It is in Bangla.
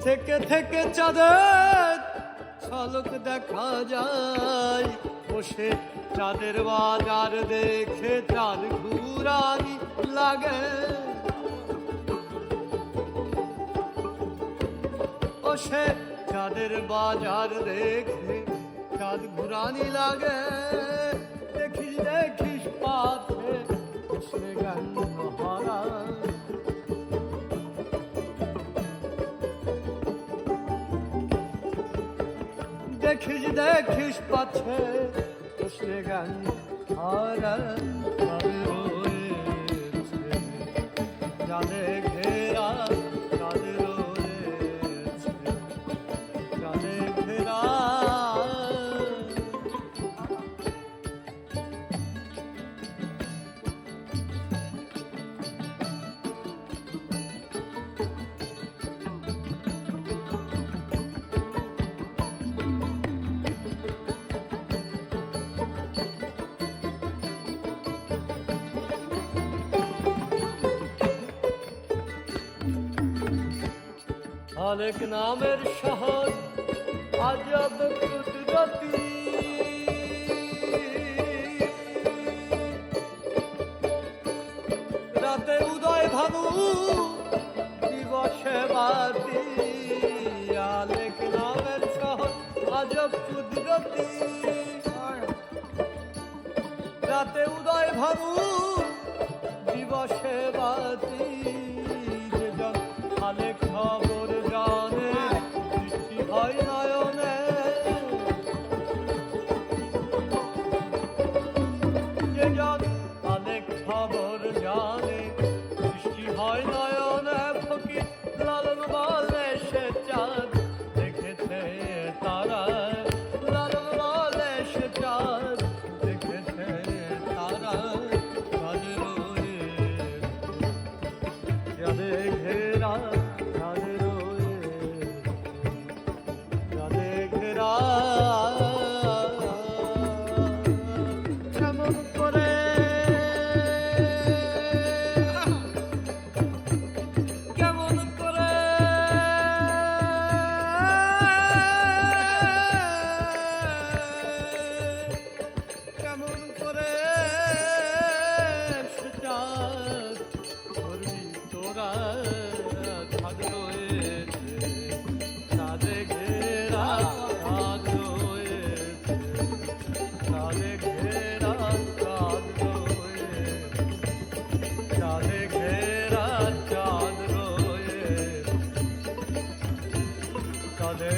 থেকে থেকে চাঁদের ঝলক দেখা যায়, বসে চাঁদের বাজার দেখে চাঁদ ঘুরানি লাগে। বসে চাঁদের বাজার দেখে চাঁদ ঘুরানি লাগে। দেখিস দেখিস পাথে বসে গেল হারা, দেখিস দেখিস পাছে বসে গেল হারা। জানে ঘেরা চাঁদ রয়েছে, জানে ঘেরা। আলেক নামের শহর আজব কুদরতি, রাতে উদয় ভানু দিবসে বাতি। আলেক নামের শহর আজব কুদরতি, রাতে উদয় ভানু দিবসে বাতি। আলেক খবর জানে বৃষ্টি হয় নয়নে, যে জন আলেক খবর জানে বৃষ্টি হয় নয়নে। ফকির লালন বলে সে চাঁদ দেখেছে তারা, লালন বলে সে চাঁদ দেখেছে তারা। চাঁদের চাঁদে ঘেরা কেমন করে কেমন করে কেমন করে চাঁদ করবি তোরা। চাঁদ রয়েছে চাঁদে ঘেরা, চাঁদ রয়েছে চাঁদে ঘেরা, চাঁদ রয়েছে চাঁদে ঘেরা, চাঁদ রয়েছে চাঁদে